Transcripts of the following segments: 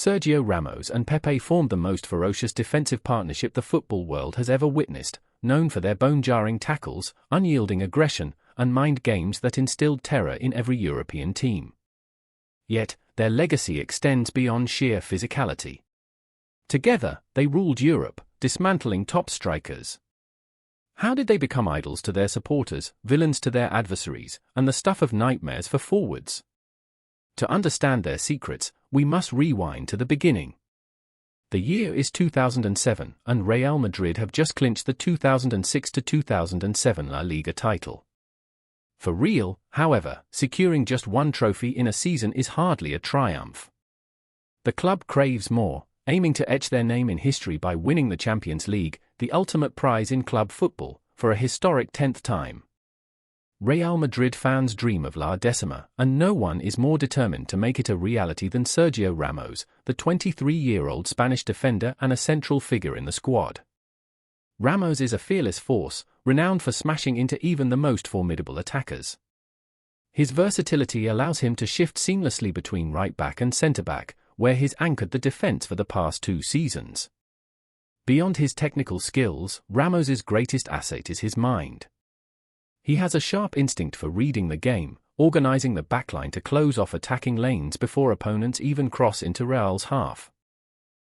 Sergio Ramos and Pepe formed the most ferocious defensive partnership the football world has ever witnessed, known for their bone-jarring tackles, unyielding aggression, and mind games that instilled terror in every European team. Yet, their legacy extends beyond sheer physicality. Together, they ruled Europe, dismantling top strikers. How did they become idols to their supporters, villains to their adversaries, and the stuff of nightmares for forwards? To understand their secrets, we must rewind to the beginning. The year is 2007, and Real Madrid have just clinched the 2006-2007 La Liga title. For Real, however, securing just one trophy in a season is hardly a triumph. The club craves more, aiming to etch their name in history by winning the Champions League, the ultimate prize in club football, for a historic 10th time. Real Madrid fans dream of La Decima, and no one is more determined to make it a reality than Sergio Ramos, the 23-year-old Spanish defender and a central figure in the squad. Ramos is a fearless force, renowned for smashing into even the most formidable attackers. His versatility allows him to shift seamlessly between right-back and centre-back, where he's anchored the defence for the past 2 seasons. Beyond his technical skills, Ramos's greatest asset is his mind. He has a sharp instinct for reading the game, organising the backline to close off attacking lanes before opponents even cross into Real's half.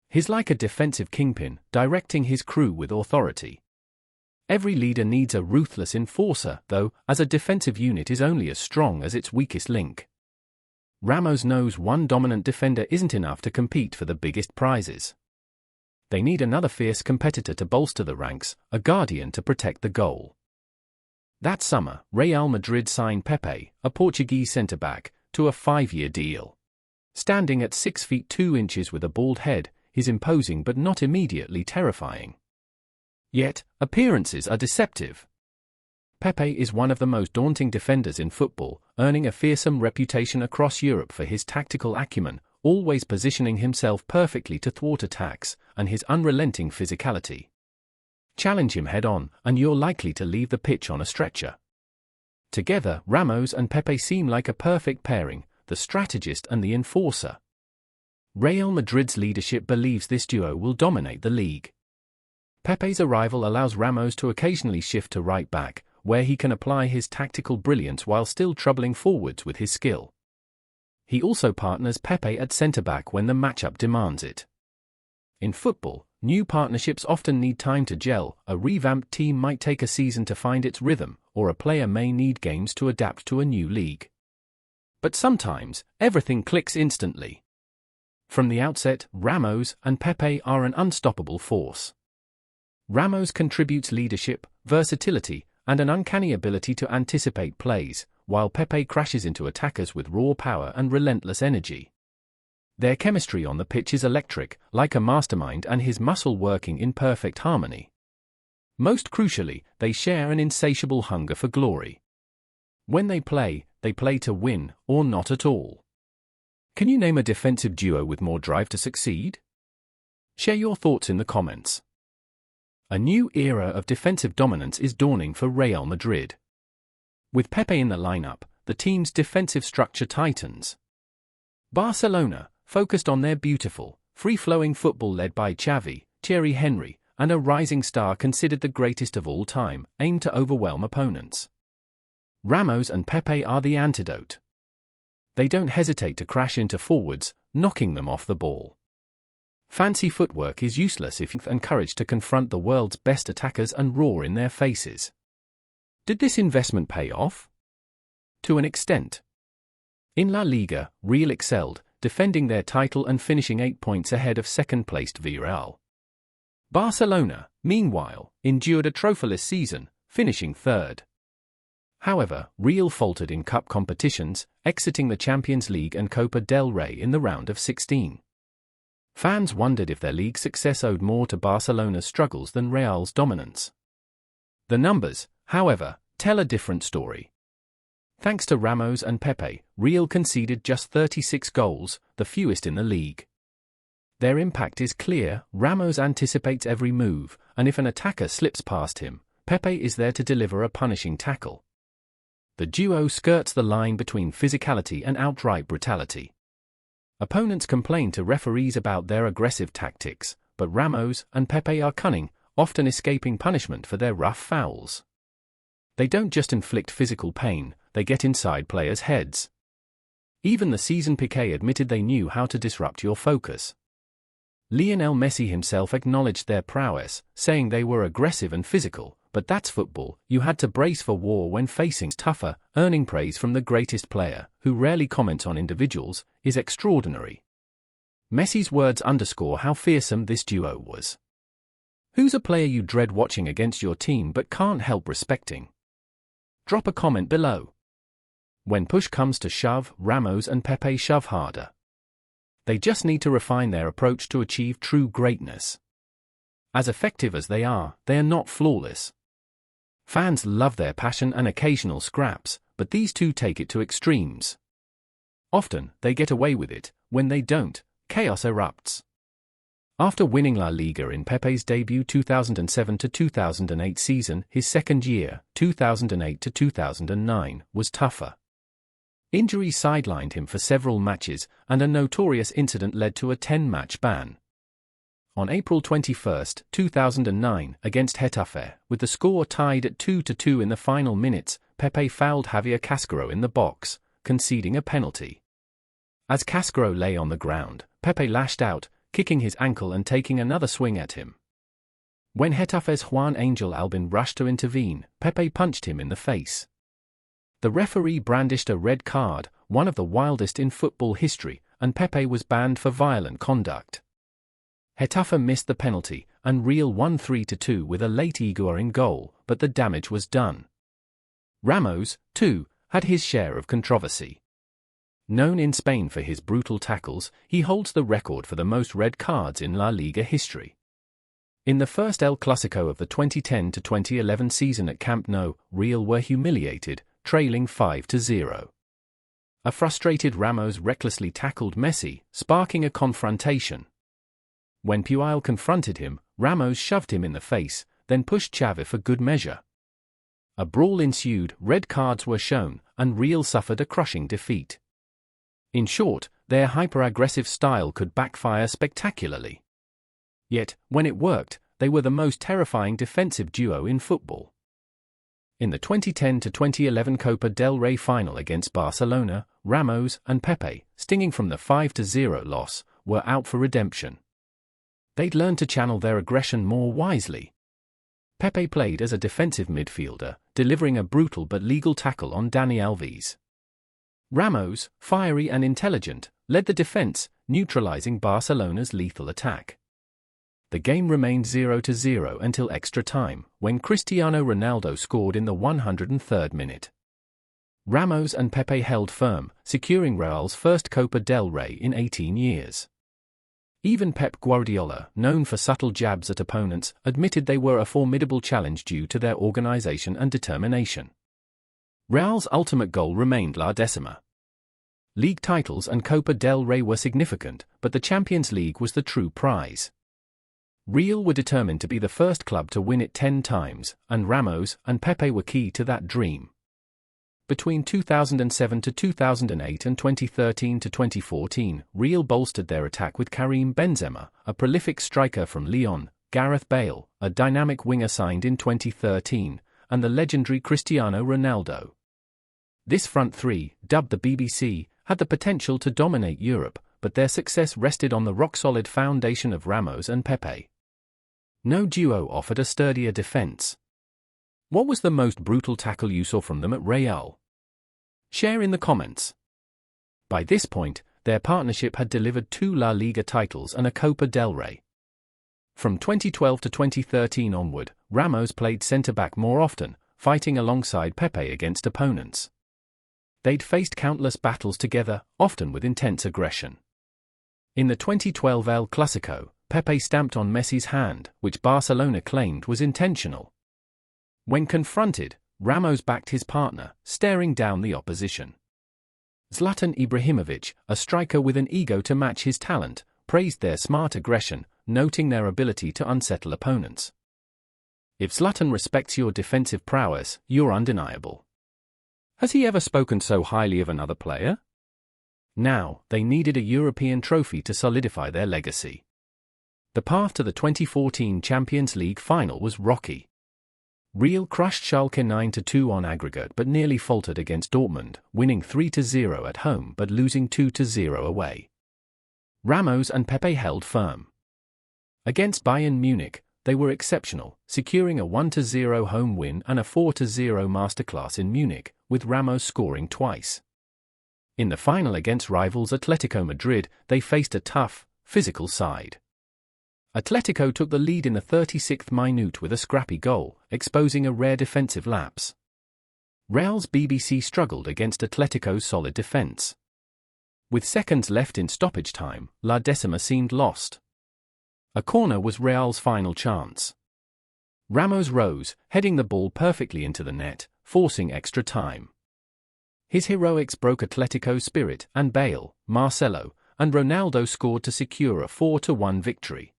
He's like a defensive kingpin, directing his crew with authority. Every leader needs a ruthless enforcer, though, as a defensive unit is only as strong as its weakest link. Ramos knows one dominant defender isn't enough to compete for the biggest prizes. They need another fierce competitor to bolster the ranks, a guardian to protect the goal. That summer, Real Madrid signed Pepe, a Portuguese centre-back, to a 5-year deal. Standing at 6 feet 2 inches with a bald head, he's imposing but not immediately terrifying. Yet, appearances are deceptive. Pepe is one of the most daunting defenders in football, earning a fearsome reputation across Europe for his tactical acumen, always positioning himself perfectly to thwart attacks, and his unrelenting physicality. Challenge him head-on, and you're likely to leave the pitch on a stretcher. Together, Ramos and Pepe seem like a perfect pairing, the strategist and the enforcer. Real Madrid's leadership believes this duo will dominate the league. Pepe's arrival allows Ramos to occasionally shift to right-back, where he can apply his tactical brilliance while still troubling forwards with his skill. He also partners Pepe at centre-back when the matchup demands it. In football, new partnerships often need time to gel. A revamped team might take a season to find its rhythm, or a player may need games to adapt to a new league. But sometimes, everything clicks instantly. From the outset, Ramos and Pepe are an unstoppable force. Ramos contributes leadership, versatility, and an uncanny ability to anticipate plays, while Pepe crashes into attackers with raw power and relentless energy. Their chemistry on the pitch is electric, like a mastermind and his muscle working in perfect harmony. Most crucially, they share an insatiable hunger for glory. When they play to win, or not at all. Can you name a defensive duo with more drive to succeed? Share your thoughts in the comments. A new era of defensive dominance is dawning for Real Madrid. With Pepe in the lineup, the team's defensive structure tightens. Barcelona, focused on their beautiful, free-flowing football led by Xavi, Thierry Henry, and a rising star considered the greatest of all time, aim to overwhelm opponents. Ramos and Pepe are the antidote. They don't hesitate to crash into forwards, knocking them off the ball. Fancy footwork is useless if you've encouraged to confront the world's best attackers and roar in their faces. Did this investment pay off? To an extent. In La Liga, Real excelled, defending their title and finishing 8 points ahead of second-placed Villarreal. Barcelona, meanwhile, endured a trophyless season, finishing third. However, Real faltered in cup competitions, exiting the Champions League and Copa del Rey in the round of 16. Fans wondered if their league success owed more to Barcelona's struggles than Real's dominance. The numbers, however, tell a different story. Thanks to Ramos and Pepe, Real conceded just 36 goals, the fewest in the league. Their impact is clear. Ramos anticipates every move, and if an attacker slips past him, Pepe is there to deliver a punishing tackle. The duo skirts the line between physicality and outright brutality. Opponents complain to referees about their aggressive tactics, but Ramos and Pepe are cunning, often escaping punishment for their rough fouls. They don't just inflict physical pain, they get inside players' heads. Even the seasoned Piqué admitted they knew how to disrupt your focus. Lionel Messi himself acknowledged their prowess, saying they were aggressive and physical, but that's football, you had to brace for war when facing tougher, earning praise from the greatest player, who rarely comments on individuals, is extraordinary. Messi's words underscore how fearsome this duo was. Who's a player you dread watching against your team but can't help respecting? Drop a comment below. When push comes to shove, Ramos and Pepe shove harder. They just need to refine their approach to achieve true greatness. As effective as they are not flawless. Fans love their passion and occasional scraps, but these two take it to extremes. Often, they get away with it. When they don't, chaos erupts. After winning La Liga in Pepe's debut 2007-2008 season, his second year, 2008-2009, was tougher. Injuries sidelined him for several matches, and a notorious incident led to a 10-match ban. On April 21, 2009, against Getafe, with the score tied at 2-2 in the final minutes, Pepe fouled Javier Cascaro in the box, conceding a penalty. As Cascaro lay on the ground, Pepe lashed out, kicking his ankle and taking another swing at him. When Getafe's Juan Angel Albin rushed to intervene, Pepe punched him in the face. The referee brandished a red card, one of the wildest in football history, and Pepe was banned for violent conduct. Getafe missed the penalty, and Real won 3-2 with a late Higuaín goal, but the damage was done. Ramos, too, had his share of controversy. Known in Spain for his brutal tackles, he holds the record for the most red cards in La Liga history. In the first El Clásico of the 2010-2011 season at Camp Nou, Real were humiliated, trailing 5-0. A frustrated Ramos recklessly tackled Messi, sparking a confrontation. When Puyol confronted him, Ramos shoved him in the face, then pushed Xavi for good measure. A brawl ensued, red cards were shown, and Real suffered a crushing defeat. In short, their hyper-aggressive style could backfire spectacularly. Yet, when it worked, they were the most terrifying defensive duo in football. In the 2010-2011 Copa del Rey final against Barcelona, Ramos and Pepe, stinging from the 5-0 loss, were out for redemption. They'd learned to channel their aggression more wisely. Pepe played as a defensive midfielder, delivering a brutal but legal tackle on Dani Alves. Ramos, fiery and intelligent, led the defense, neutralizing Barcelona's lethal attack. The game remained 0-0 until extra time, when Cristiano Ronaldo scored in the 103rd minute. Ramos and Pepe held firm, securing Real's first Copa del Rey in 18 years. Even Pep Guardiola, known for subtle jabs at opponents, admitted they were a formidable challenge due to their organization and determination. Real's ultimate goal remained La Décima. League titles and Copa del Rey were significant, but the Champions League was the true prize. Real were determined to be the first club to win it 10 times, and Ramos and Pepe were key to that dream. Between 2007-2008 and 2013-2014, Real bolstered their attack with Karim Benzema, a prolific striker from Lyon, Gareth Bale, a dynamic winger signed in 2013, and the legendary Cristiano Ronaldo. This front three, dubbed the BBC, had the potential to dominate Europe, but their success rested on the rock-solid foundation of Ramos and Pepe. No duo offered a sturdier defense. What was the most brutal tackle you saw from them at Real? Share in the comments. By this point, their partnership had delivered 2 La Liga titles and a Copa del Rey. From 2012 to 2013 onward, Ramos played centre-back more often, fighting alongside Pepe against opponents. They'd faced countless battles together, often with intense aggression. In the 2012 El Clásico, Pepe stamped on Messi's hand, which Barcelona claimed was intentional. When confronted, Ramos backed his partner, staring down the opposition. Zlatan Ibrahimovic, a striker with an ego to match his talent, praised their smart aggression, noting their ability to unsettle opponents. If Zlatan respects your defensive prowess, you're undeniable. Has he ever spoken so highly of another player? Now, they needed a European trophy to solidify their legacy. The path to the 2014 Champions League final was rocky. Real crushed Schalke 9-2 on aggregate but nearly faltered against Dortmund, winning 3-0 at home but losing 2-0 away. Ramos and Pepe held firm. Against Bayern Munich, they were exceptional, securing a 1-0 home win and a 4-0 masterclass in Munich, with Ramos scoring twice. In the final against rivals Atletico Madrid, they faced a tough, physical side. Atletico took the lead in the 36th minute with a scrappy goal, exposing a rare defensive lapse. Real's BBC struggled against Atletico's solid defense. With seconds left in stoppage time, La Decima seemed lost. A corner was Real's final chance. Ramos rose, heading the ball perfectly into the net, forcing extra time. His heroics broke Atletico's spirit, and Bale, Marcelo, and Ronaldo scored to secure a 4-1 victory.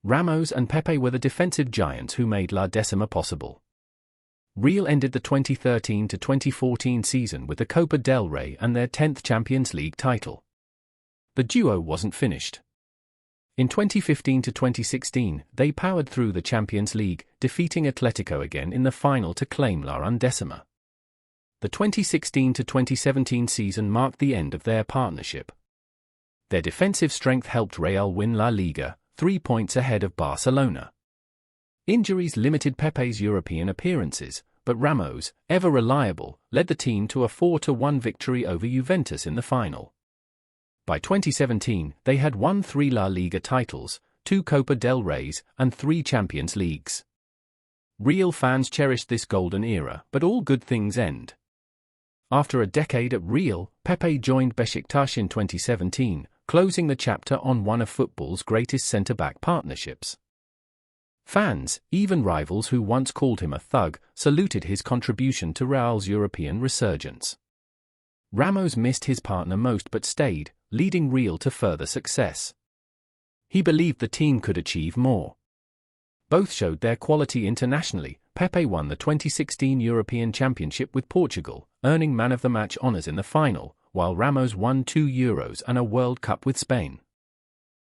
Ramos and Pepe were the defensive giants who made La Decima possible. Real ended the 2013-2014 season with the Copa del Rey and their 10th Champions League title. The duo wasn't finished. In 2015-2016, they powered through the Champions League, defeating Atletico again in the final to claim La Undecima. The 2016-2017 season marked the end of their partnership. Their defensive strength helped Real win La Liga, 3 points ahead of Barcelona. Injuries limited Pepe's European appearances, but Ramos, ever reliable, led the team to a 4-1 victory over Juventus in the final. By 2017, they had won 3 La Liga titles, 2 Copa del Reys, and 3 Champions Leagues. Real fans cherished this golden era, but all good things end. After a decade at Real, Pepe joined Beşiktaş in 2017, closing the chapter on one of football's greatest centre-back partnerships. Fans, even rivals who once called him a thug, saluted his contribution to Real's European resurgence. Ramos missed his partner most but stayed, leading Real to further success. He believed the team could achieve more. Both showed their quality internationally. Pepe won the 2016 European Championship with Portugal, earning Man of the Match honours in the final, while Ramos won 2 Euros and a World Cup with Spain.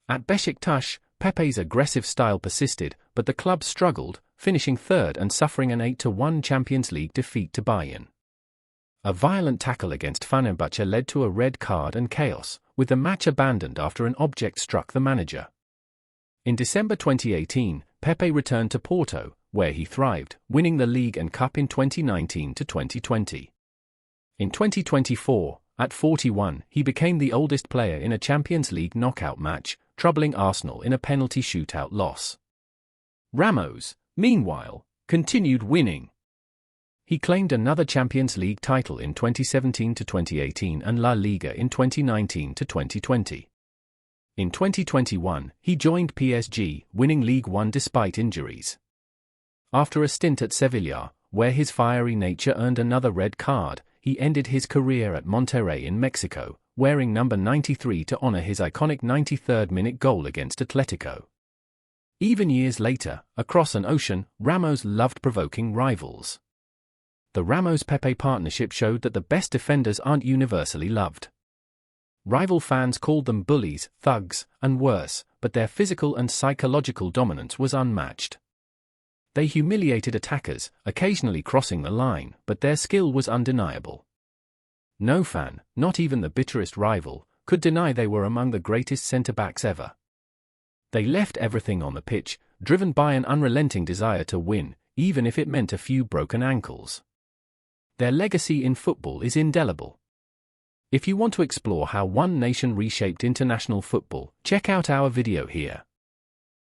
At Beşiktaş, Pepe's aggressive style persisted, but the club struggled, finishing third and suffering an 8-1 Champions League defeat to Bayern. A violent tackle against Fenerbahce led to a red card and chaos, with the match abandoned after an object struck the manager. In December 2018, Pepe returned to Porto, where he thrived, winning the league and cup in 2019-2020. In 2024, at 41, he became the oldest player in a Champions League knockout match, troubling Arsenal in a penalty shootout loss. Ramos, meanwhile, continued winning. He claimed another Champions League title in 2017-2018 and La Liga in 2019-2020. In 2021, he joined PSG, winning League One despite injuries. After a stint at Sevilla, where his fiery nature earned another red card, he ended his career at Monterrey in Mexico, wearing number 93 to honor his iconic 93rd-minute goal against Atletico. Even years later, across an ocean, Ramos loved provoking rivals. The Ramos-Pepe partnership showed that the best defenders aren't universally loved. Rival fans called them bullies, thugs, and worse, but their physical and psychological dominance was unmatched. They humiliated attackers, occasionally crossing the line, but their skill was undeniable. No fan, not even the bitterest rival, could deny they were among the greatest centre-backs ever. They left everything on the pitch, driven by an unrelenting desire to win, even if it meant a few broken ankles. Their legacy in football is indelible. If you want to explore how one nation reshaped international football, check out our video here.